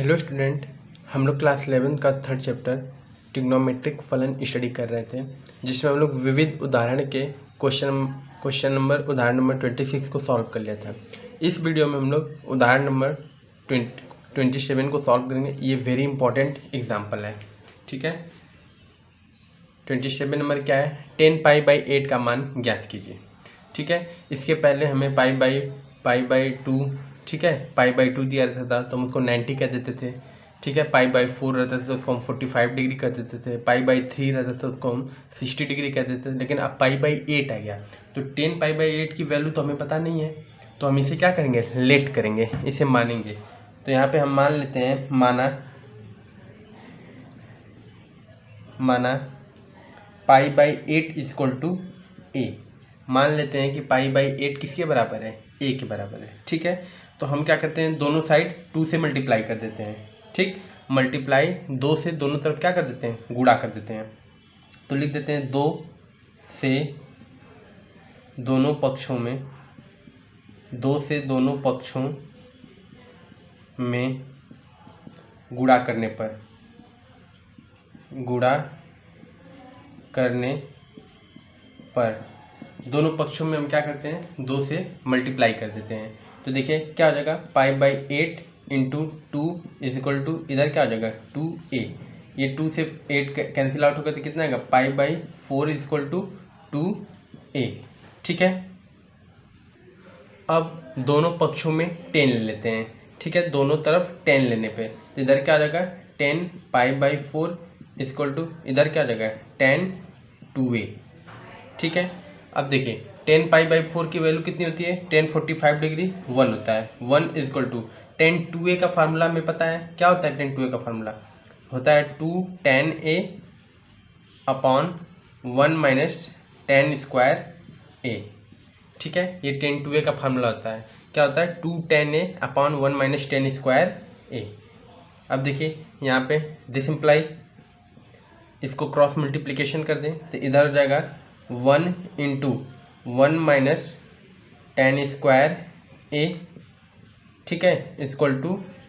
Hello student, हम लोग class 11 का थर्ड चैप्टर ट्रिग्नोमेट्रिक फलन स्टडी कर रहे थे, जिसमें हम लोग विविध उदाहरण के क्वेश्चन नंबर उदाहरण नंबर 26 को सॉल्व कर लिया था। इस वीडियो में हम लोग उदाहरण नंबर 27 को सॉल्व करेंगे। ये वेरी इंपॉर्टेंट एग्जाम्पल है, ठीक है। 27 नंबर क्या है? 10π/8 का मान ज्ञात कीजिए, ठीक है। इसके पहले हमें π/2, ठीक है, π/2 दिया रहता था तो हम उसको 90 कह देते थे, ठीक है। π/4 रहता था तो उसको हम 45 डिग्री कर देते थे। π/3 रहता था तो उसको हम 60 डिग्री कह देते थे। लेकिन अब π/8 आ गया तो 10π/8 की वैल्यू तो हमें पता नहीं है, तो हम इसे क्या करेंगे? लेट करेंगे, इसे मानेंगे। तो यहाँ पे हम मान लेते हैं, माना π/8 = a। मान लेते हैं कि π/8 किसके बराबर है? a के बराबर है, ठीक है। तो हम क्या करते हैं, दोनों साइड 2 से मल्टीप्लाई कर देते हैं, ठीक। मल्टीप्लाई 2 से दोनों तरफ क्या कर देते हैं? गुणा कर देते हैं। तो लिख देते हैं 2 से दोनों पक्षों में गुणा करने पर दोनों पक्षों में हम क्या करते हैं? 2 से मल्टीप्लाई कर देते हैं। तो देखिए क्या हो जाएगा, π/8 × 2 = इधर क्या हो जाएगा? 2a। ये 2 से 8 कैंसिल आउट होगा तो कितना आएगा? π/4 = 2a, ठीक है। अब दोनों पक्षों में 10 ले लेते हैं, ठीक है। दोनों तरफ 10 लेने पे तो इधर क्या आ जाएगा? 10 π/4 = इधर क्या आ जाएगा? 10 2a, ठीक है। अब देखिए 10 π/4 की वैल्यू कितनी होती है? 10 45 डिग्री 1 होता है। 1 = 10 2a का फार्मूला हमें पता है। क्या होता है 10 2a का फार्मूला? होता है 2 10a अपॉन 1 - 10² a, ठीक है। ये 10 2a का फार्मूला होता है। क्या होता है? 2 10a अपॉन 1 - 10² a। अब देखिए यहाँ पे दिस इम्प्लाई, इसको क्रॉस मल्टीप्लिकेशन कर दें तो इधर हो जाएगा 1 × 1 - 10² a, ठीक है, =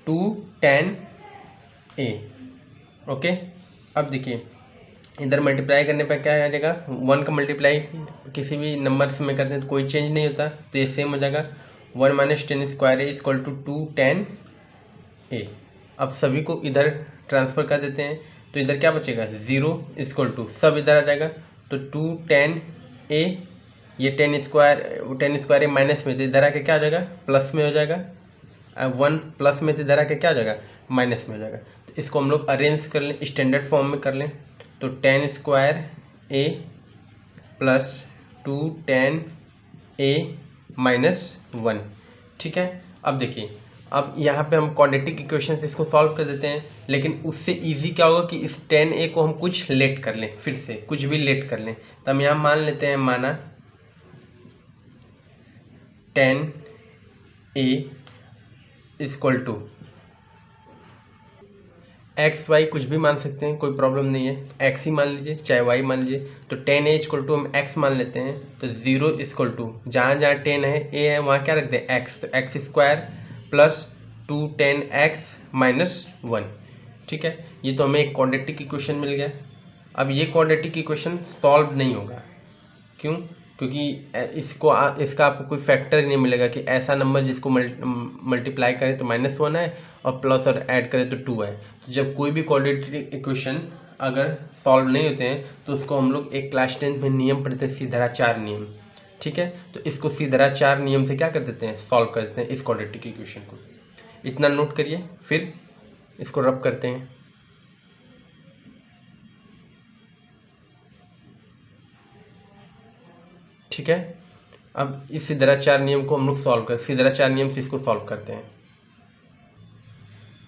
2 10a, ओके। अब देखिए इधर मल्टीप्लाई करने पर क्या आ जाएगा? 1 का मल्टीप्लाई किसी भी नंबर से में करते हैं तो कोई चेंज नहीं होता, तो ये सेम हो जाएगा। 1 - 10² a = 2 10a। अब सभी को इधर ट्रांसफ़र कर देते हैं तो इधर क्या बचेगा? 0 = सब इधर आ जाएगा तो 2 10a, ये 10² a माइनस में, तो इधर आके क्या हो जाएगा? प्लस में हो जाएगा। 1 प्लस में तो इधर आके क्या हो जाएगा? माइनस में हो जाएगा। तो इसको हम लोग अरेंज कर लें, स्टैंडर्ड फॉर्म में कर लें। तो 10² a + 2 10a - 1, ठीक है। अब देखिए, अब यहाँ पे हम क्वाड्रेटिक इक्वेशन से इसको सॉल्व कर देते हैं, लेकिन उससे इजी क्या होगा कि इस 10a को हम कुछ लेट कर लें, फिर से कुछ भी लेट कर लें। तो हम यहाँ मान लेते हैं, माना 10a = एक्स वाई कुछ भी मान सकते हैं, कोई प्रॉब्लम नहीं है। एक्स ही मान लीजिए चाहे वाई मान लीजिए। तो 10a = हम एक्स मान लेते हैं। तो 0 = जहाँ 10 है a है वहाँ क्या रखते हैं? एक्स। तो x² + 2 10x - 1, ठीक है। ये तो हमें एक क्वाड्रेटिक इक्वेशन मिल गया। अब ये क्वाड्रेटिक इक्वेशन सॉल्व नहीं होगा, क्यों? क्योंकि इसका आपको कोई फैक्टर ही नहीं मिलेगा कि ऐसा नंबर जिसको मल्टीप्लाई करें तो -1 है और प्लस और ऐड करें तो 2 है। तो जब कोई भी क्वाड्रेटिक इक्वेशन अगर सॉल्व नहीं होते हैं तो उसको हम लोग एक क्लास 10 में नियम पढ़ते हैं, सीधाचार नियम, ठीक है। तो इसको सीधाचार नियम से क्या कर देते हैं? सॉल्व कर देते हैं इस क्वाड्रेटिक इक्वेशन को। इतना नोट करिए, फिर इसको रब करते हैं। ठीक है। अब इस सीधाचार नियम को हम लोग सीधाचार नियम से इसको सॉल्व करते हैं,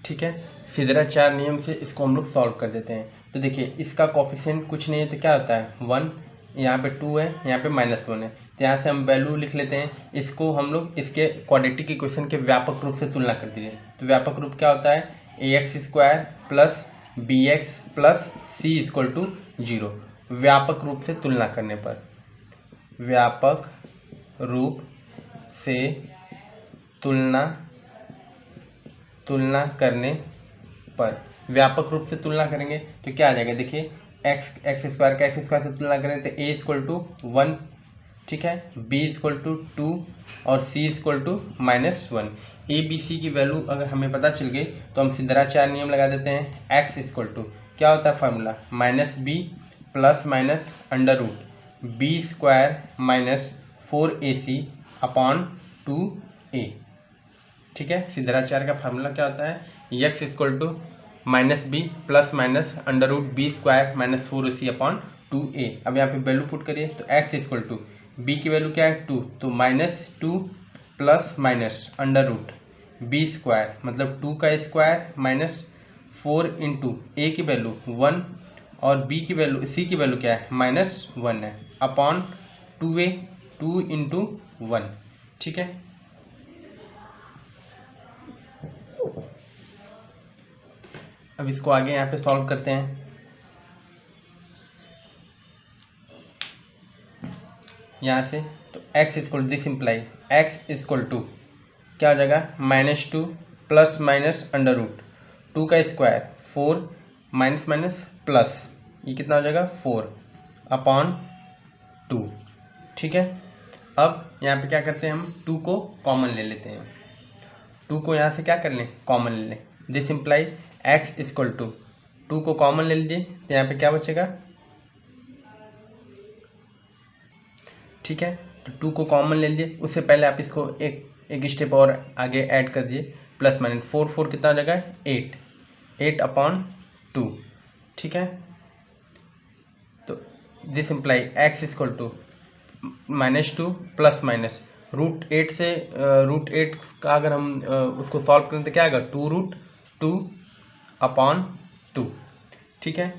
ठीक है। सीधाचार नियम से इसको हम लोग सॉल्व कर देते हैं। तो देखिए इसका कोफिशिएंट कुछ नहीं है तो क्या होता है? 1, यहाँ पे 2 है, यहाँ पे -1 है। तो यहाँ से हम वैल्यू लिख लेते हैं। इसको हम लोग इसके क्वाड्रेटिक इक्वेशन के व्यापक रूप से तुलना कर दीजिए। तो व्यापक रूप क्या होता है? ax² + bx + c = 0। व्यापक रूप से तुलना करने पर, व्यापक रूप से तुलना करने पर व्यापक रूप से तुलना करेंगे तो क्या आ जाएगा, देखिए एक्स स्क्वायर का एक्स स्क्वायर से तुलना करें तो ए इक्वल टू 1, ठीक है, बी इक्वल टू 2 और C equal to -1। A B C की वैल्यू अगर हमें पता चल गई तो हम सिद्धांचार्य नियम लगा देते हैं। एक्स इक्वल टू क्या होता है formula, -b plus minus under root b square minus 4ac upon 2a, ठीक है। सिद्धांचार्य का फार्मूला क्या होता है, x equal to -b plus minus under root b square minus 4ac upon 2a। अब यहाँ पे वैल्यू पुट करिए तो एक्स इक्वल टू b की वैल्यू क्या है 2, तो -2 plus minus under root b square मतलब 2 का स्क्वायर माइनस 4 इंटू ए की वैल्यू 1 और बी की वैल्यू सी की वैल्यू क्या है -1 है अपॉन 2a 2 इंटू 1, ठीक है। अब इसको आगे यहाँ पे सॉल्व करते हैं। यहाँ से तो x equal this imply x equal to क्या हो जाएगा -2 प्लस माइनस अंडर रूट 2 का स्क्वायर 4 माइनस माइनस प्लस ये कितना हो जाएगा 4 अपॉन 2, ठीक है। अब यहाँ पे क्या करते हैं हम 2 को कॉमन ले लेते हैं, 2 को यहाँ से क्या कर लें कॉमन ले लें। This imply x equal to 2 को कॉमन ले लीजिए तो यहाँ पे क्या बचेगा, ठीक है। तो 2 को कॉमन ले लीजिए, उससे पहले आप इसको एक स्टेप और आगे ऐड कर दिए, प्लस माइनस 4 4 कितना हो जाएगा 8 अपॉन 2, ठीक है। तो this imply x equal to -2 plus minus √8 से √8 का अगर हम उसको सॉल्व करें तो क्या आएगा 2√2 अपॉन 2, ठीक है।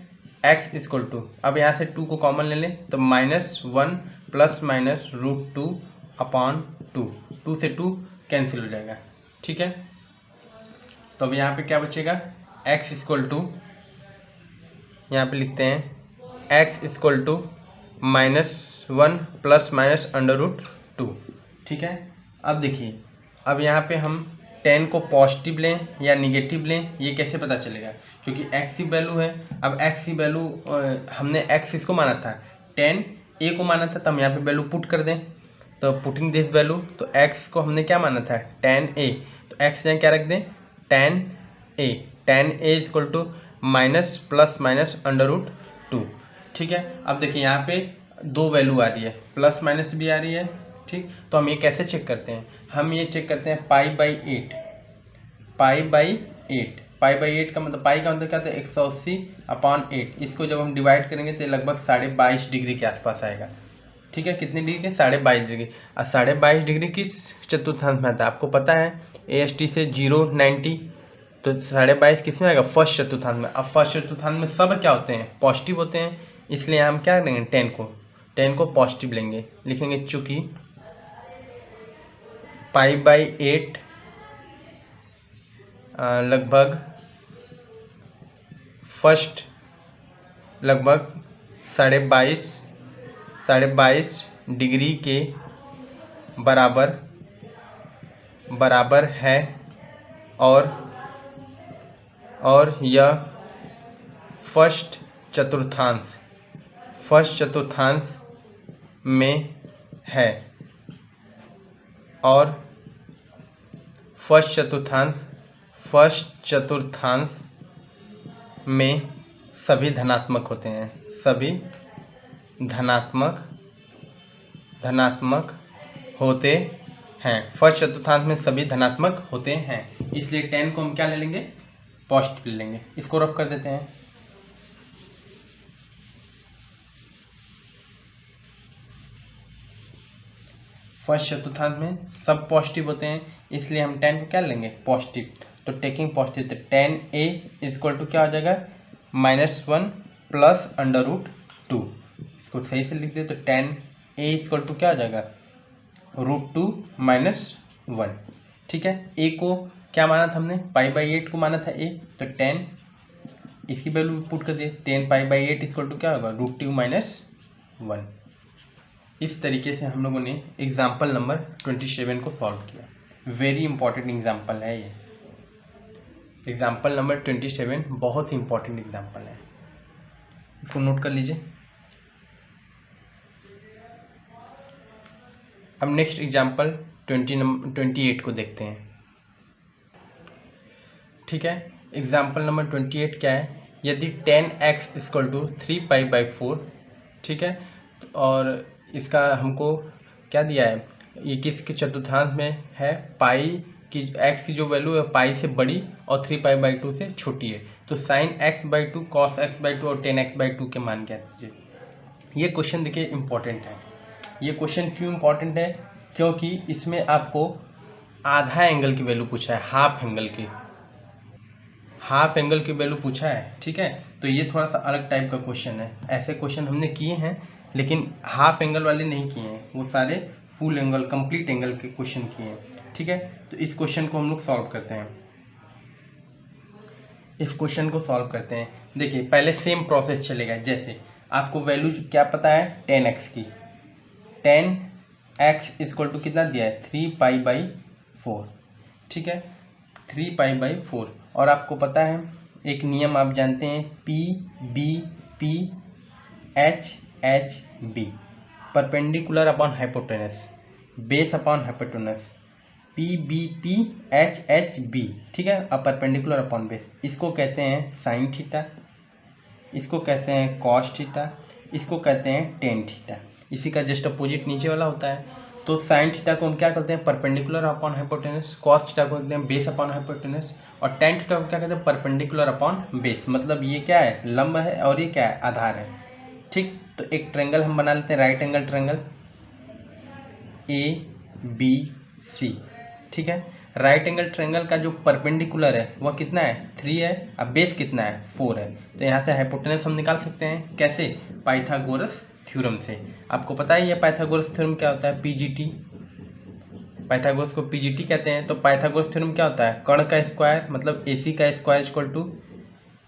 x इक्वल टू अब यहाँ से 2 को कॉमन ले लें तो -1 प्लस माइनस √2 अपॉन 2 से 2 कैंसिल हो जाएगा, ठीक है। तो अब यहाँ पे क्या बचेगा x इक्वल टू यहाँ पे लिखते हैं x equal to -1 plus minus under root 2, ठीक है। अब देखिए अब यहाँ पे हम 10 को पॉजिटिव लें या निगेटिव लें ये कैसे पता चलेगा, क्योंकि x की वैल्यू है। अब x की वैल्यू हमने x इसको माना था 10 a को माना था, तो हम यहाँ पे वैल्यू पुट कर दें तो पुटिंग दिस वैल्यू तो x को हमने क्या माना था 10a, तो x यहाँ क्या रख दें 10a equal to minus plus minus under root 2, ठीक है। अब देखिए यहाँ पे 2 वैल्यू आ रही है, प्लस माइनस भी आ रही है, ठीक। तो हम ये कैसे चेक करते हैं, हम ये चेक करते हैं पाई बाई 8 का मतलब पाई का मतलब क्या होता है 180 अपॉन 8। इसको जब हम डिवाइड करेंगे तो लगभग 22.5 डिग्री के आसपास आएगा, ठीक है। कितने डिग्री के 22.5 डिग्री। और 22.5 डिग्री किस चतुर्थांश में आता है आपको पता है, AST से 0 90, तो 22.5 किस में आएगा फर्स्ट चतुर्थांश में। अब फर्स्ट चतुर्थांश में सब क्या होते हैं पॉजिटिव होते हैं, इसलिए हम क्या करेंगे 10 को पॉजिटिव लेंगे, लिखेंगे चूँकि पाई/8 लगभग फर्स्ट लगभग 22.5 डिग्री के बराबर है और यह फर्स्ट चतुर्थांश में है और फर्स्ट चतुर्थांश में सभी धनात्मक होते हैं, सभी धनात्मक होते हैं। फर्स्ट चतुर्थांश में सभी धनात्मक होते हैं, इसलिए 10 को हम क्या ले लेंगे पॉजिटिव ले लेंगे। इसको रफ कर देते हैं। फर्स्ट चतुर्थांश में सब पॉजिटिव होते हैं, इसलिए हम 10 को क्या लेंगे पॉजिटिव। तो टेकिंग पॉजिटिव तो 10a इक्वल टू क्या हो जाएगा -1 प्लस अंडर रूट 2। इसको सही से लिख दे तो 10a इक्वल टू क्या हो जाएगा √2 - 1, ठीक है। a को क्या माना था हमने पाई/8 को माना था a, तो 10 इसकी वैल्यू पुट कर दिए 10 पाई/8 इक्वल टू क्या होगा √2 - 1। इस तरीके से हम लोगों ने एग्जाम्पल नंबर 27 को सॉल्व किया। वेरी इंपॉर्टेंट एग्जाम्पल है ये। एग्जाम्पल नंबर 27 बहुत ही इंपॉर्टेंट एग्जाम्पल है, इसको नोट कर लीजिए। अब नेक्स्ट एग्जाम्पल 28 को देखते हैं। ठीक है, एग्जाम्पल नंबर 28 क्या है, यदि 10x = 3π/4, ठीक है, और इसका हमको क्या दिया है, ये किसके चतुर्थांश में है, पाई की x की जो वैल्यू है पाई से बड़ी और 3π/2 से छोटी है, तो sin x/2 cos x/2 और 10x/2 के मान क्या दीजिए। ये क्वेश्चन देखिए इम्पोर्टेंट है। ये क्वेश्चन क्यों इम्पोर्टेंट है, क्योंकि इसमें आपको आधा एंगल की वैल्यू पूछा है, हाफ एंगल की वैल्यू पूछा है। ठीक है, तो ये थोड़ा सा अलग टाइप का क्वेश्चन है। ऐसे क्वेश्चन हमने किए हैं लेकिन हाफ एंगल वाले नहीं किए हैं, वो सारे फुल एंगल कंप्लीट एंगल के क्वेश्चन किए हैं। ठीक है, तो इस क्वेश्चन को हम लोग सॉल्व करते हैं। देखिए पहले सेम प्रोसेस चलेगा, जैसे आपको वैल्यू क्या पता है 10x की, 10x = कितना दिया है 3π/4। ठीक है, 3π/4, और आपको पता है एक नियम आप जानते हैं PBPHHB, perpendicular upon hypotenuse, base upon hypotenuse, PBPHHB। ठीक है, अब परपेंडिकुलर अपॉन बेस, इसको कहते हैं साइन थीटा, इसको कहते हैं कॉस थीटा, इसको कहते हैं टेन थीटा। इसी का जस्ट अपोजिट नीचे वाला होता है। तो साइन थीटा को हम क्या करते हैं perpendicular upon hypotenuse, cos theta को कहते हैं बेस अपॉन हाइपोटेनस, और टेन थीटा को क्या कहते हैं परपेंडिकुलर अपॉन बेस। मतलब ये क्या है, लंब है और ये क्या है, आधार है। ठीक, तो एक ट्रायंगल हम बना लेते हैं, राइट एंगल ट्रायंगल ABC। ठीक है, राइट एंगल ट्रायंगल का जो परपेंडिकुलर है वह कितना है 3 है, अब बेस कितना है 4 है। तो यहाँ से हाइपोटेनस हम निकाल सकते हैं, कैसे, पाइथागोरस थ्योरम से। आपको पता है ये पाइथागोरस थ्योरम क्या होता है, PGT, पाइथागोरस को PGT कहते हैं। तो पाइथागोरस थ्योरम क्या होता है, कर्ण का स्क्वायर मतलब AC का स्क्वायर =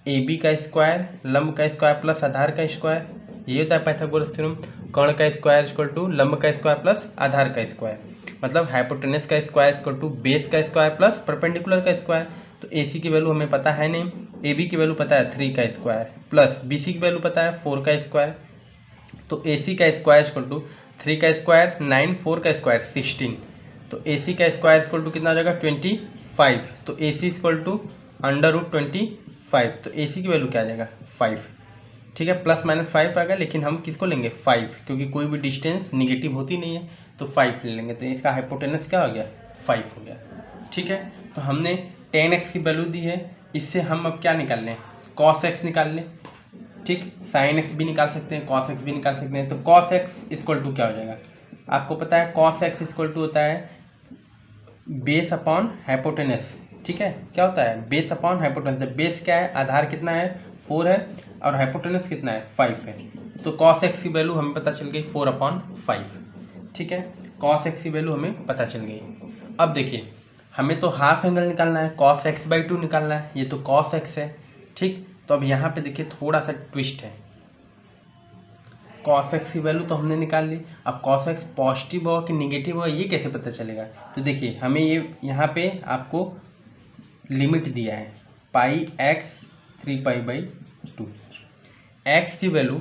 AB का स्क्वायर, लंब का स्क्वायर प्लस आधार का स्क्वायर, ये होता है पाइथागोरस थ्योरम। कर्ण का स्क्वायर = लंब का स्क्वायर प्लस आधार का स्क्वायर, मतलब हाइपोटेनस का स्क्वायर = बेस का स्क्वायर प्लस परपेंडिकुलर का स्क्वायर। तो AC की वैल्यू हमें पता है नहीं, AB की वैल्यू पता है 3 का स्क्वायर, प्लस BC की वैल्यू पता है 4 का स्क्वायर। तो AC का स्क्वायर = 3 का स्क्वायर 9, 4 का स्क्वायर 16, तो AC का स्क्वायर = कितना हो जाएगा 25। तो AC = √25, तो AC की वैल्यू क्या आ जाएगा 5। ठीक है, प्लस माइनस 5 आ गया, लेकिन हम किसको लेंगे 5, क्योंकि कोई भी डिस्टेंस निगेटिव होती नहीं है, तो 5 ले लेंगे। तो इसका हाइपोटेनस क्या हो गया 5 हो गया। ठीक है, तो हमने 10x की वैल्यू दी है, इससे हम अब क्या निकाल लें, cos x निकाल लें। ठीक, sin x भी निकाल सकते हैं, cos x भी निकाल सकते हैं। तो cos x = क्या हो जाएगा, आपको पता है cos x = होता है बेस अपॉन हाइपोटेनस। ठीक है, क्या होता है बेस अपॉन हाइपोटेनस। बेस क्या है, आधार कितना है 4 है, और हाइपोटेनस कितना है 5 है। तो cos x की वैल्यू हमें पता चल गई 4/5। ठीक है, cos x की वैल्यू हमें पता चल गई। अब देखिए हमें तो हाफ एंगल निकालना है, cos x/2 निकालना है, ये तो cos x है। ठीक, तो अब यहाँ पे देखिए थोड़ा सा ट्विस्ट है, cos x की वैल्यू तो हमने निकाल ली, अब cos x पॉजिटिव होगा कि निगेटिव होगा ये कैसे पता चलेगा। तो देखिए हमें ये यहाँ पे आपको लिमिट दिया है πx 3π/2, x की वैल्यू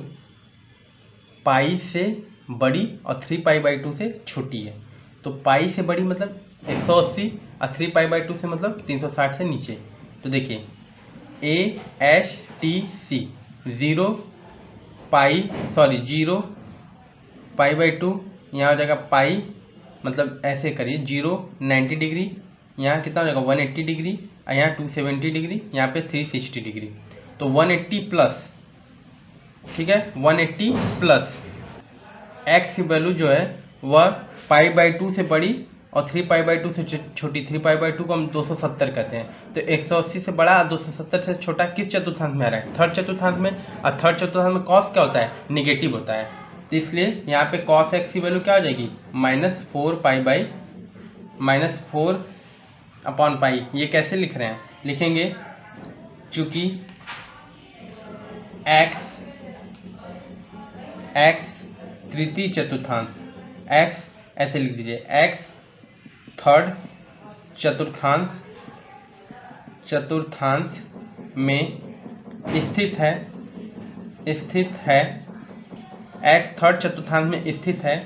पाई से बड़ी और 3π/2 से छोटी है। तो पाई से बड़ी मतलब 180 और 3π/2 से मतलब 360 से नीचे। तो देखिए ASTC 0π/2 यहाँ हो जाएगा पाई, मतलब ऐसे करिए 0 90 डिग्री, यहाँ कितना हो जाएगा 180 डिग्री, और यहाँ 270 डिग्री, यहाँ पे 360 डिग्री। तो 180 प्लस, ठीक है 180 प्लस x की वैल्यू जो है वह π/2 से बड़ी और 3π/2 से छोटी। 3π/2 को हम 270 कहते हैं। तो 180 से बड़ा और 270 से छोटा किस चतुर्थांश में आ रहा है, थर्ड चतुर्थांश में। और थर्ड चतुर्थांश में cos क्या होता है, निगेटिव होता है। तो इसलिए यहाँ पे cos x की वैल्यू क्या हो जाएगी -4/π। ये कैसे लिख रहे हैं, लिखेंगे चूंकि x तृतीय चतुर्थांश, x ऐसे लिख दीजिए, x थर्ड चतुर्थांश में स्थित है x थर्ड चतुर्थांश में स्थित है,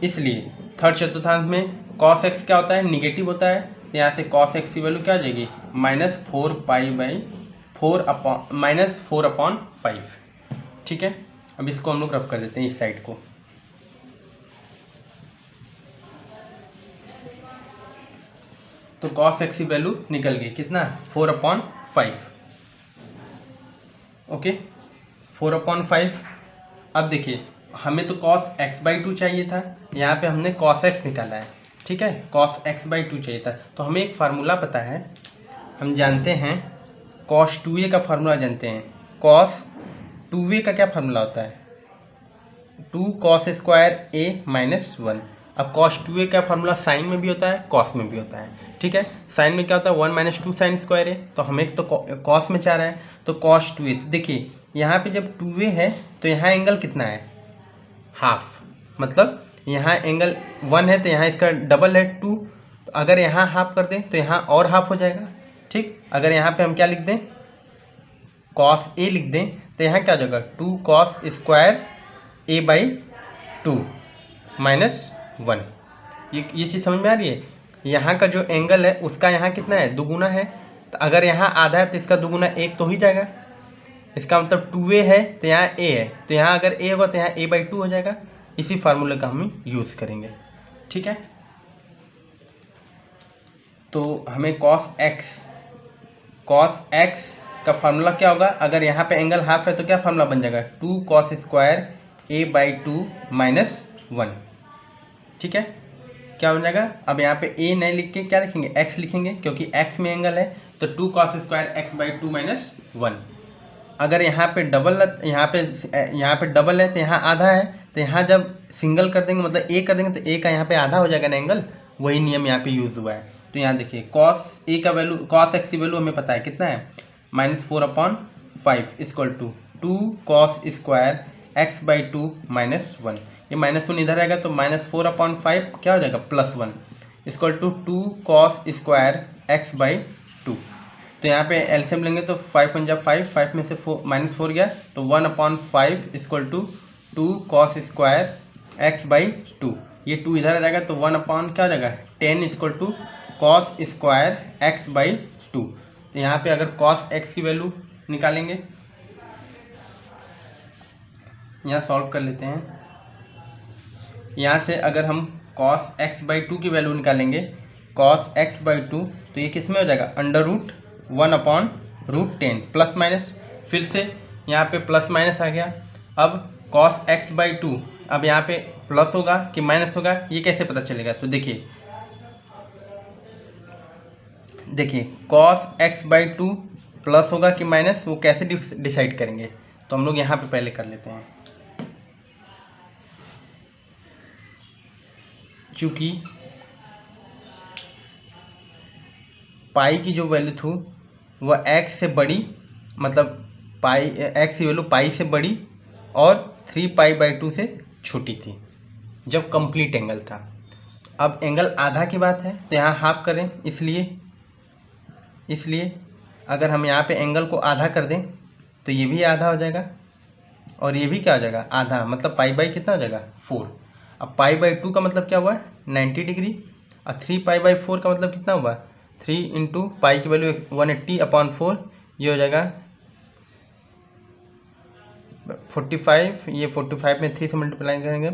इसलिए थर्ड चतुर्थांश में cos x क्या होता है, निगेटिव होता है। तो यहाँ से cos x की वैल्यू क्या हो जाएगी, -4/5। ठीक है, अब इसको हम लोग रब कर देते हैं इस साइड को। तो cos x की वैल्यू निकल गई कितना, 4/5। ओके, 4/5। अब देखिए हमें तो cos x/2 चाहिए था, यहाँ पे हमने cos x निकाला है। ठीक है, cos x/2 चाहिए था। तो हमें एक फार्मूला पता है, हम जानते हैं cos 2a का फार्मूला जानते हैं। cos 2a का क्या फार्मूला होता है, 2 cos स्क्वायर a माइनस 1। अब cos 2a का फार्मूला साइन में भी होता है, cos में भी होता है। ठीक है, साइन में क्या होता है, 1 - 2 साइन स्क्वायर है। तो हमें तो cos में चाह रहा है, तो cos 2a। देखिए यहाँ पे जब 2a है तो यहाँ एंगल कितना है, हाफ। मतलब यहाँ एंगल 1 है तो यहाँ इसका डबल है 2। तो अगर यहाँ हाफ कर दें तो यहाँ और हाफ हो जाएगा। ठीक, अगर यहाँ पे हम क्या लिख दें, cos a लिख दें, तो यहाँ क्या हो जाएगा, 2 cos स्क्वायर a/2 माइनस 1। ये चीज़ समझ में आ रही है। यहाँ का जो एंगल है उसका यहाँ कितना है, दुगुना है। तो अगर यहाँ आधा है तो इसका दुगुना 1 तो ही जाएगा। इसका मतलब 2a है तो यहाँ a है, तो यहाँ अगर a होगा तो यहाँ a/2 हो जाएगा। इसी फार्मूले का हम यूज़ करेंगे। ठीक है, तो हमें cos x का फार्मूला क्या होगा, अगर यहाँ पे एंगल हाफ है तो क्या फार्मूला बन जाएगा, 2 cos स्क्वायर a/2 माइनस 1। ठीक है, क्या बन जाएगा। अब यहाँ पे a नहीं लिख के क्या लिखेंगे, x लिखेंगे, क्योंकि x में एंगल है। तो 2 cos स्क्वायर x/2 माइनस 1। अगर यहाँ पे डबल है तो यहाँ आधा है, तो यहाँ जब सिंगल कर देंगे मतलब a कर देंगे तो a का यहाँ पे आधा हो जाएगा ना एंगल। वही नियम यहाँ पे यूज हुआ है। तो यहाँ देखिए cos a का वैल्यू, cos x की वैल्यू हमें पता है कितना है, -4/5 equal to 2 cos square x/2 minus 1। ये -1 इधर आएगा तो -4/5 क्या हो जाएगा, +1 equal to 2 cos square x/2। तो यहाँ पे एलसीएम लेंगे तो 5 × 5, 5 में से -4 गया तो 1/5 equal to 2 cos square x/2। ये 2 इधर आ जाएगा तो 1 क्या हो जाएगा, 10 equal to cos square x/2। तो यहाँ पे अगर cos x की वैल्यू निकालेंगे, यहाँ सॉल्व कर लेते हैं। यहाँ से अगर हम cos x/2 की वैल्यू निकालेंगे, cos x/2, तो ये किस में हो जाएगा, √1/√10 प्लस माइनस। फिर से यहाँ पे प्लस माइनस आ गया। अब cos x/2, अब यहाँ पे प्लस होगा कि माइनस होगा, ये कैसे पता चलेगा। तो देखिए cos x/2 प्लस होगा कि माइनस, वो कैसे डिसाइड करेंगे। तो हम लोग यहाँ पे पहले कर लेते हैं। चूँकि पाई की जो वैल्यू थी वह x से बड़ी, मतलब x की वैल्यू पाई से बड़ी और 3π/2 से छोटी थी जब कंप्लीट एंगल था। अब एंगल आधा की बात है तो यहाँ हाफ करें, इसलिए अगर हम यहाँ पे एंगल को आधा कर दें तो ये भी आधा हो जाएगा और ये भी क्या हो जाएगा, आधा। मतलब पाई कितना हो जाएगा, 4। अब π/2 का मतलब क्या हुआ, 90 डिग्री। और 3π/4 का मतलब कितना हुआ, 3 × पाई की वैल्यू 180/4, ये हो जाएगा 45। ये 45 में 3 से मल्टीप्लाई करेंगे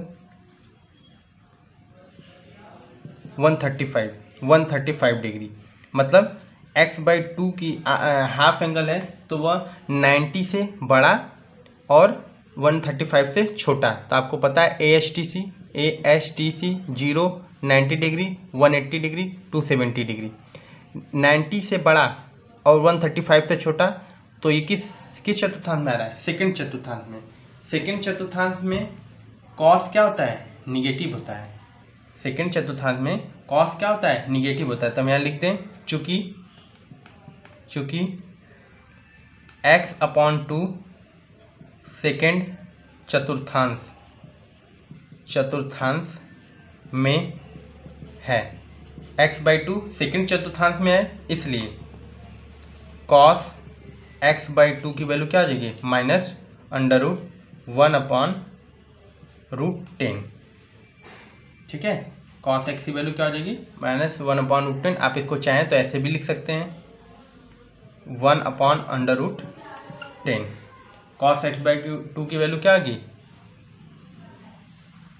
135 डिग्री। मतलब x/2 की हाफ एंगल है तो वह 90 से बड़ा और 135 से छोटा। तो आपको पता है ASTC 0, 90 डिग्री, 180 डिग्री, 270 डिग्री। 90 से बड़ा और 135 से छोटा, तो ये किस चतुर्थांश में आ रहा है, सेकंड चतुर्थांश में। सेकंड चतुर्थांश में cos क्या होता है, निगेटिव होता है। सेकंड चतुर्थांश में cos क्या होता है, निगेटिव होता है। तो हम यहाँ लिख दें चूँकि x/2 सेकंड चतुर्थांश में है, x/2 सेकंड चतुर्थांश में है, इसलिए कॉस एक्स बाई टू की वैल्यू क्या आ जाएगी माइनस अंडर रूट 1/√10। ठीक है, कॉस एक्स की वैल्यू क्या हो जाएगी माइनस 1/√10। आप इसको चाहें तो ऐसे भी लिख सकते हैं 1/√10। कॉस एक्स बाई टू की वैल्यू क्या आ गई,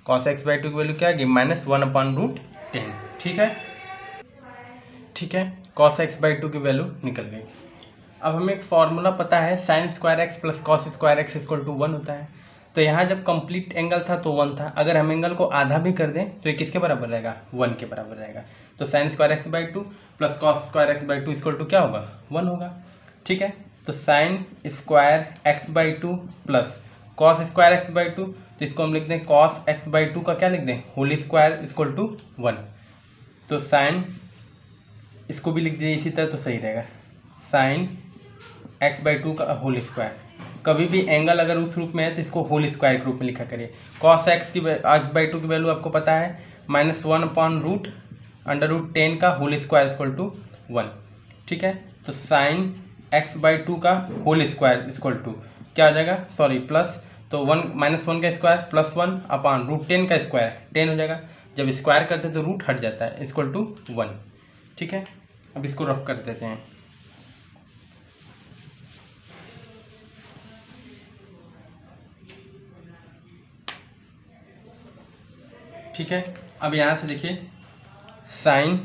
कॉस एक्स बाई टू की वैल्यू क्या आ गई माइनस 1/√10। ठीक है, कॉस एक्स बाई टू की वैल्यू निकल गई। अब हमें एक फॉर्मूला पता है sine square x plus cos square x equal to 1 होता है। तो यहाँ जब कंप्लीट एंगल था तो 1 था, अगर हम एंगल को आधा भी कर दें तो ये किसके बराबर रहेगा 1 के बराबर रहेगा। तो sine square x by two plus cos square x by two equal to क्या होगा 1 होगा। ठीक है, तो sine square x by two plus cos square x by two, तो इसको हम लिख दें कॉस एक्स बाई टू का क्या लिख दें होल स्क्वायर इक्वल टू 1। तो साइन इसको भी लिख दीजिए इसी तरह तो सही रहेगा, साइन एक्स बाई टू का होल स्क्वायर। कभी भी एंगल अगर उस रूप में है तो इसको होल स्क्वायर के रूप में लिखा करिए। कॉस एक्स बाई टू की वैल्यू आपको पता है माइनस 1/√10 का होल स्क्वायर इक्वल टू 1। ठीक है, तो साइन एक्स बाई टू का होल स्क्वायर इक्वल टू क्या आ जाएगा, सॉरी प्लस, तो 1 -1 का स्क्वायर प्लस 1/√10 का स्क्वायर 10 हो जाएगा। जब स्क्वायर करते हैं तो रूट हट जाता है इक्वल टू 1। ठीक है, अब इसको रफ कर देते हैं। ठीक है, अब यहाँ से देखिए साइन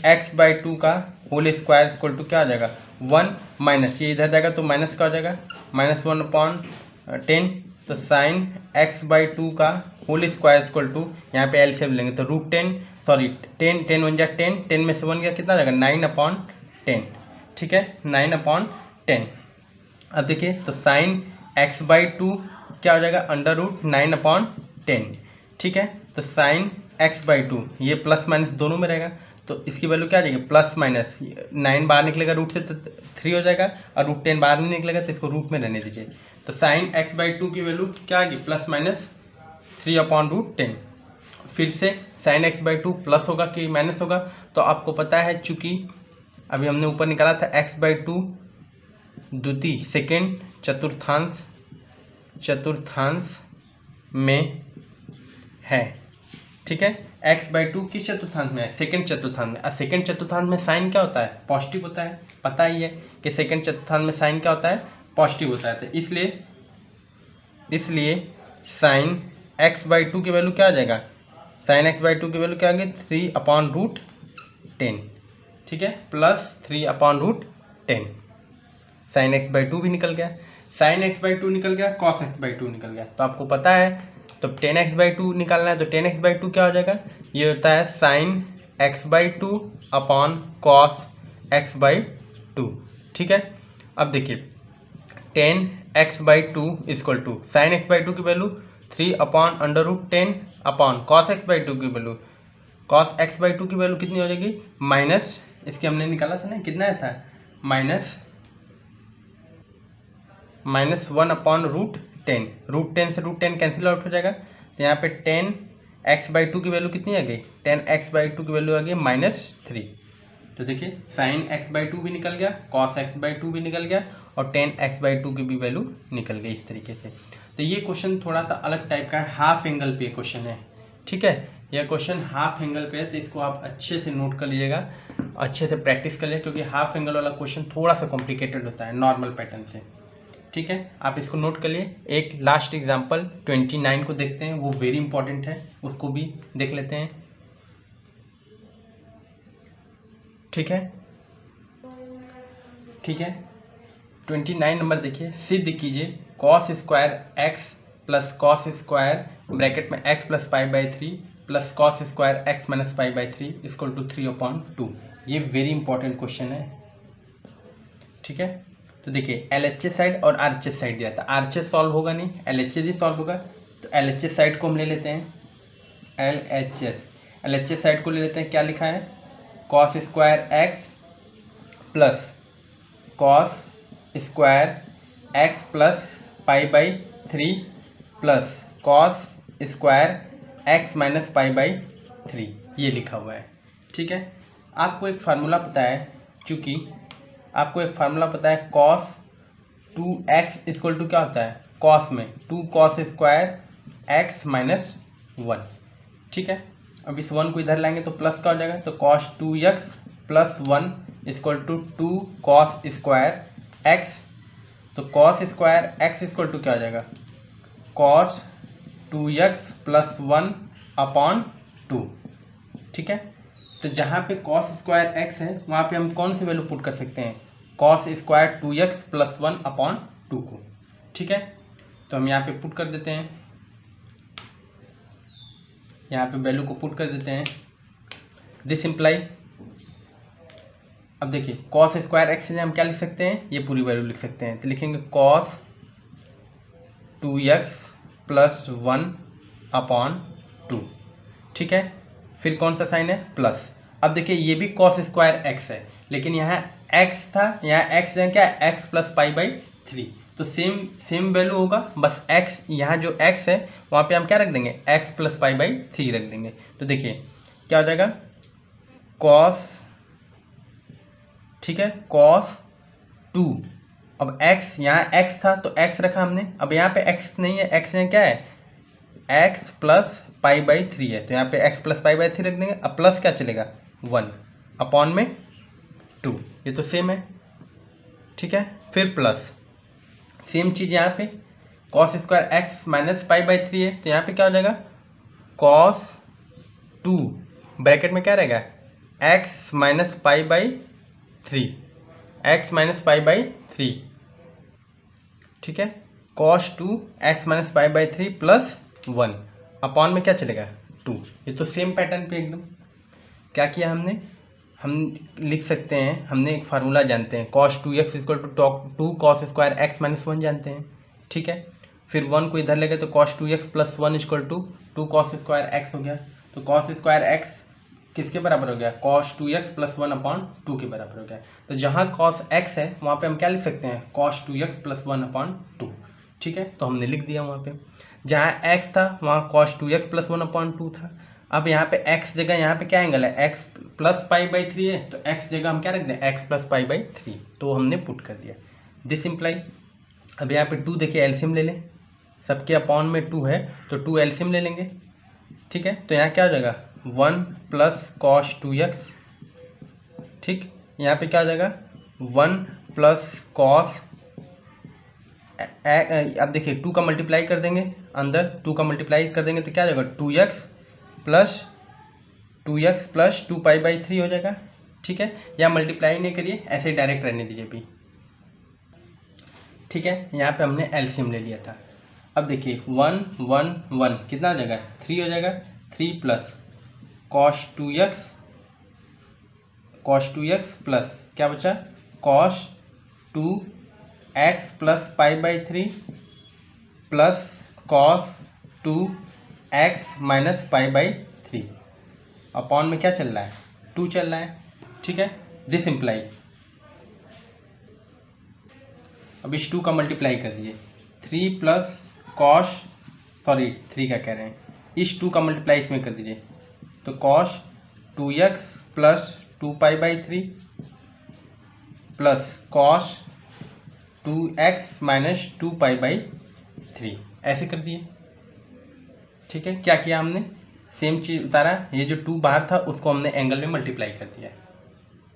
एक्स बाई टू का होल स्क्वायर इक्वल टू क्या आ जाएगा 1 माइनस, ये इधर जाएगा तो माइनस का हो जाएगा -1/10। तो साइन एक्स बाई टू का होल स्क्वायर इक्वल टू यहाँ पे एलसीएम लेंगे तो √10, सॉरी 10 1 जा 10 में से 1 गया कितना आ जाएगा 9/10। ठीक है, 9/10। अब देखिए तो साइन एक्स बाई टू क्या हो जाएगा √9/10। ठीक है, तो साइन एक्स बाई टू ये प्लस माइनस दोनों में रहेगा तो इसकी वैल्यू क्या आ जाएगी प्लस माइनस 9 बाहर निकलेगा रूट से तो 3 हो जाएगा, और √10 बाहर नहीं निकलेगा तो इसको रूट में रहने दीजिए। तो साइन एक्स बाई टू की वैल्यू क्या आ गई प्लस माइनस 3/√10। फिर से sign x by two plus होगा कि माइनस होगा, तो आपको पता है चूंकि अभी हमने ऊपर निकाला था एक्स बाई टू द्वितीय सेकेंड चतुर्थांश में है। ठीक है, एक्स बाई टू किस चतुर्थांश में है सेकेंड चतुर्थांश में। और सेकेंड चतुर्थांश में साइन क्या होता है पॉजिटिव होता है, पता ही है कि सेकेंड चतुर्थांश में साइन क्या होता है पॉजिटिव होता है। तो इसलिए साइन एक्स बाई टू की वैल्यू क्या आ जाएगा, साइन एक्स बाई टू की वैल्यू क्या आ गई 3/√10। ठीक है, plus 3/√10। Sign x by to भी निकल गया, साइन एक्स बाई टू निकल गया, कॉस एक्स बाई टू निकल गया। तो आपको पता है तो 10x बाई टू निकालना है, तो 10x बाई टू क्या हो जाएगा, ये होता है sine x by two upon cos x by two. ठीक है, अब देखिए 10x by two equal to sine x by two की value 3/√10 upon cos x by two की value, cos x by two की वैल्यू कितनी हो जाएगी माइनस, इसके हमने निकाला था ना कितना था माइनस 1/√10। √10 से √10 कैंसिल आउट हो जाएगा, तो यहाँ पे 10x बाई टू की वैल्यू कितनी आ गई 10x बाई टू की वैल्यू आ गई -3। तो देखिए साइन एक्स बाई टू भी निकल गया, कॉस एक्स बाई टू भी निकल गया, और 10x बाई टू की भी वैल्यू निकल गई इस तरीके से। तो ये क्वेश्चन थोड़ा सा अलग टाइप का है, हाफ एंगल पे क्वेश्चन है। ठीक है, यह क्वेश्चन हाफ एंगल पे है, तो इसको आप अच्छे से नोट कर लीजिएगा, अच्छे से प्रैक्टिस कर लीजिए, क्योंकि हाफ एंगल वाला क्वेश्चन थोड़ा सा कॉम्प्लिकेटेड होता है नॉर्मल पैटर्न से। ठीक है, आप इसको नोट कर लिए। एक लास्ट एग्जांपल 29 को देखते हैं, वो वेरी इंपॉर्टेंट है, उसको भी देख लेते हैं। ठीक है 29 नंबर देखिए, सिद्ध कीजिए cos square x plus cos square bracket में x plus pi by 3 plus cos square x minus pi by 3 equal to 3/2। ये वेरी इंपॉर्टेंट क्वेश्चन है। ठीक है, तो देखिए LHS साइड और RHS साइड दिया था, RHS सॉल्व होगा नहीं, LHS ही सॉल्व होगा। तो LHS साइड को हम ले लेते हैं, LHS साइड को ले लेते हैं। क्या लिखा है cos square x plus cos square x plus pi by 3 plus cos square x minus pi by 3, ये लिखा हुआ है। ठीक है, आपको एक फार्मूला पता है, चूँकि आपको एक फार्मूला पता है cos 2x इक्वल टू क्या होता है, cos में 2 cos स्क्वायर x माइनस 1, ठीक है। अब इस 1 को इधर लाएंगे तो प्लस का हो जाएगा, तो cos 2x plus 1 equal to 2 cos square x, तो cos square x equal to क्या हो जाएगा, cos 2x प्लस 1 अपॉन 2, ठीक है। तो जहाँ पे cos स्क्वायर x है वहाँ पे हम कौन सी वैल्यू पुट कर सकते हैं, cos square 2x plus 1 upon 2 को, ठीक है। तो हम यहाँ पे पुट कर देते हैं, यहाँ पे वैल्यू को पुट कर देते हैं। दिस इम्प्लाई, अब देखिए cos स्क्वायर x से हम क्या लिख सकते हैं, ये पूरी वैल्यू लिख सकते हैं। तो लिखेंगे cos 2x प्लस 1 अपॉन 2, ठीक है। फिर कौन सा साइन है, प्लस। अब देखिए ये भी cos स्क्वायर x है, लेकिन यहाँ x था, यहाँ x है क्या, x प्लस पाई बाई 3, तो सेम वैल्यू होगा, बस x यहाँ जो x है वहाँ पे हम क्या रख देंगे, x प्लस पाई बाई 3 रख देंगे। तो देखिए क्या हो जाएगा, cos, ठीक है, cos 2, अब x यहाँ x था तो x रखा हमने, अब यहाँ पे x नहीं है, x यहाँ क्या है, x प्लस पाई बाई 3 है, तो यहाँ पे x प्लस पाई बाई 3 रख देंगे। अब प्लस क्या चलेगा, 1 अपॉन में 2, ये तो सेम है, ठीक है। फिर प्लस सेम चीज़ यहाँ पे cos square x minus pi by 3 है, तो यहाँ पे क्या हो जाएगा, cos 2 ब्रैकेट में क्या रहेगा, x minus pi by 3, x minus pi by 3, ठीक है। cos 2 x minus pi by 3 plus 1 upon में क्या चलेगा, 2, ये तो सेम पैटर्न पे एकदम। क्या किया हमने, हम लिख सकते हैं, हमने एक फार्मूला जानते हैं, cos 2x equal to 2 cos square x minus 1 जानते हैं, ठीक है। फिर 1 को इधर लेंगे तो cos 2x plus 1 equal to 2 cos square x हो गया। तो cos स्क्वायर x किसके बराबर हो गया, cos 2x प्लस 1 अपॉन 2 के बराबर हो गया। तो जहाँ cos x है वहाँ पे हम क्या लिख सकते हैं, cos 2x प्लस 1 अपॉन 2, ठीक है। तो हमने लिख दिया वहाँ पे, जहाँ x था वहाँ cos 2x प्लस 1 अपॉन 2 था। अब यहाँ पे x जगह यहाँ पे क्या एंगल है, x प्लस पाई बाई 3 है, तो x जगह हम क्या रख दें, x प्लस पाई बाई 3, तो हमने पुट कर दिया। दिस इम्प्लाई, अब यहाँ पे 2 देखिए एलसीएम ले लें, सबके अपॉन में 2 है तो 2 एलसीएम ले लेंगे, ठीक है। तो यहाँ क्या हो जाएगा, 1 प्लस cos 2x, ठीक, यहाँ पे क्या हो जाएगा, 1 प्लस cos, अब देखिए 2 का मल्टीप्लाई कर देंगे, अंदर 2 का मल्टीप्लाई कर देंगे तो क्या हो जाएगा, 2x प्लस 2 पाई बाई 3 हो जाएगा, ठीक है। या मल्टीप्लाई नहीं करिए, ऐसे ही डायरेक्ट रहने दीजिए भी, ठीक है। यहाँ पे हमने एलसीएम ले लिया था। अब देखिए 1 1 1 कितना हो जाएगा, 3 हो जाएगा, 3 प्लस cos 2x प्लस क्या बचा, cos 2x plus pi by 3 plus cos 2x minus pi by 3 upon में क्या चल रहा है, 2 चल रहा है, ठीक है। दिस इम्प्लाई, अब इस 2 का मल्टीप्लाई कर दिए, 3 प्लस cos, सॉरी 3 का कह रहे हैं, इस 2 का मल्टीप्लाई इसमें कर दीजिए, तो cos 2x plus 2 pi by 3 plus cos 2x minus 2 pi by 3, ऐसे कर दिए, ठीक है। क्या किया हमने, सेम चीज़ उतारा, ये जो 2 बाहर था उसको हमने एंगल में मल्टीप्लाई कर दिया,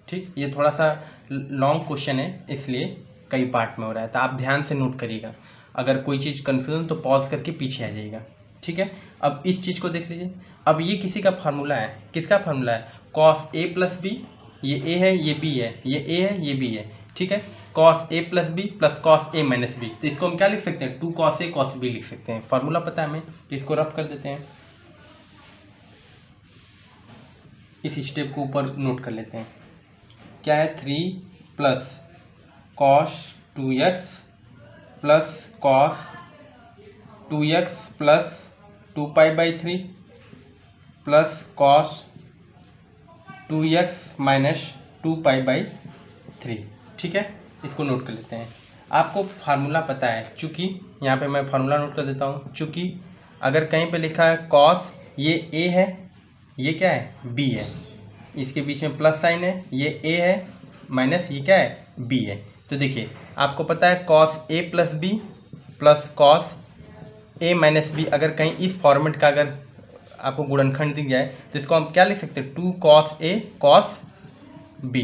ठीक। ये थोड़ा सा लॉन्ग क्वेश्चन है इसलिए कई पार्ट में हो रहा है, तो आप ध्यान से नोट करिएगा। अगर कोई चीज़ कन्फ्यूजन तो पॉज करके पीछे आ जाइएगा, ठीक है। अब इस चीज़ को देख लीजिए, अब ये किसी का फार्मूला है, किसका फार्मूला है, cos a प्लस बी, ये a है ये b है, ये a है ये b है, ठीक है। cos a plus b plus cos a minus b, तो इसको हम क्या लिख सकते हैं, 2 cos a cos b लिख सकते हैं। फार्मूला पता है हमें, तो इसको रफ कर देते हैं, इस स्टेप को ऊपर नोट कर लेते हैं। क्या है, 3 plus cos 2x plus cos 2x plus 2 pi by 3 plus cos 2x minus 2 pi by 3, ठीक है। इसको नोट कर लेते हैं। आपको फार्मूला पता है, चूँकि यहाँ पे मैं फार्मूला नोट कर देता हूँ, चूँकि अगर कहीं पे लिखा है cos, ये a है, ये क्या है b है, इसके बीच में प्लस साइन है, ये a है, माइनस ये क्या है बी है। तो देखिए आपको पता है cos A plus b plus cos A minus B, अगर कहीं इस फॉर्मेट का अगर आपको गुणनखंड दिख जाए तो इसको हम क्या लिख सकते हैं, 2 cos a cos b।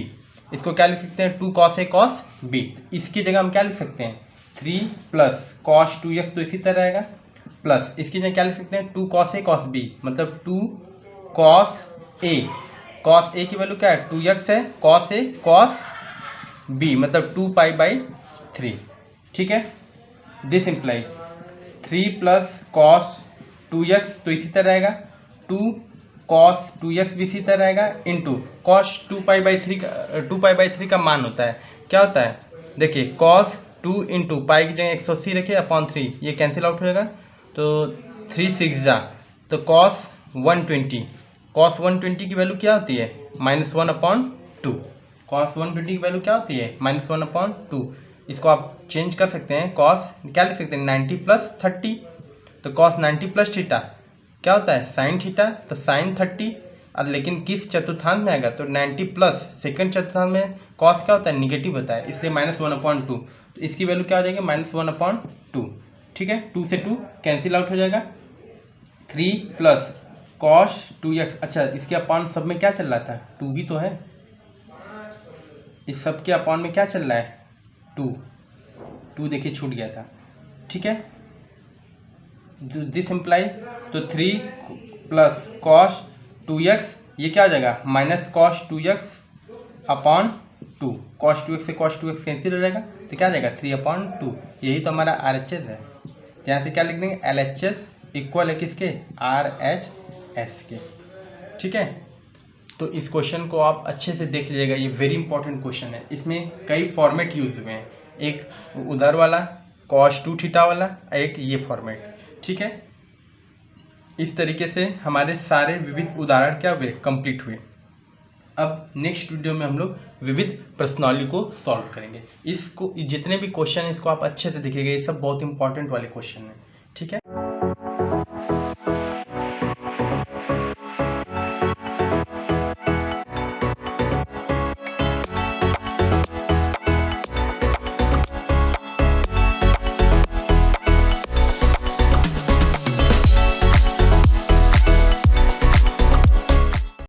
इसको क्या लिख सकते हैं, 2 cos a cos b। इसकी जगह हम क्या लिख सकते हैं, 3 प्लस cos 2x, तो इसी तरह रहेगा, प्लस इसकी जगह क्या लिख सकते हैं, 2 cos a cos b, मतलब 2 cos a की वैल्यू क्या है, 2x है, cos a cos b मतलब 2 पाई 3। ठीक है, this imply 3 plus cos 2x तो इसी तरह रहेगा, 2 cos 2x भी इसी तरह रहेगा, इंटू cos 2 पाई 3 का मान होता है, क्या होता है, देखिए cos 2 इंटू पाई की जगह 180 रखिए अपॉन 3, ये कैंसिल आउट हो जाएगा, तो 3 6 जा, तो cos 120 की वैल्यू क्या होती है, -1/2। cos 120 की वैल्यू क्या होती है, -1/2। इसको आप चेंज कर सकते हैं, cos क्या लिख सकते हैं, 90 प्लस 30, तो cos 90 प्लस थीटा क्या होता है, साइन थीटा, तो साइन 30। अब लेकिन किस चतुर्थांश में आएगा, तो 90 प्लस सेकंड चतुर्थांश में cos क्या होता है, निगेटिव होता है, इसलिए -1/2, तो इसकी वैल्यू क्या हो जाएगी, -1/2। ठीक है, 2 से 2 कैंसिल आउट हो जाएगा, 3 प्लस cos 2x, अच्छा इसके अपॉन सब में क्या चल रहा था, 2 भी तो है, इस सब के अपॉन में क्या चल रहा है, 2 देखिए छूट गया था। ठीक है, दिस इम्प्लाई, तो 3 प्लस cos 2x ये क्या हो जाएगा, minus cos 2x upon 2, cos 2x से cos 2x कैंसिल हो जाएगा, तो क्या आ जाएगा 3/2। यही तो हमारा RHS है, यहाँ से क्या लिख देंगे, LHS इक्वल है किसके, RHS के। ठीक है, तो इस क्वेश्चन को आप अच्छे से देख लीजिएगा, ये वेरी इंपॉर्टेंट क्वेश्चन है, इसमें कई फॉर्मेट यूज हुए हैं, एक उधर वाला cos 2 थीटा वाला, एक ये फॉर्मेट। ठीक है, इस तरीके से हमारे सारे विविध उदाहरण क्या हुए, कंप्लीट हुए। अब नेक्स्ट वीडियो में हम लोग विविध प्रश्नावली को सॉल्व करेंगे। इसको जितने भी क्वेश्चन हैं इसको आप अच्छे से देखिएगा, ये सब बहुत इंपॉर्टेंट वाले क्वेश्चन हैं।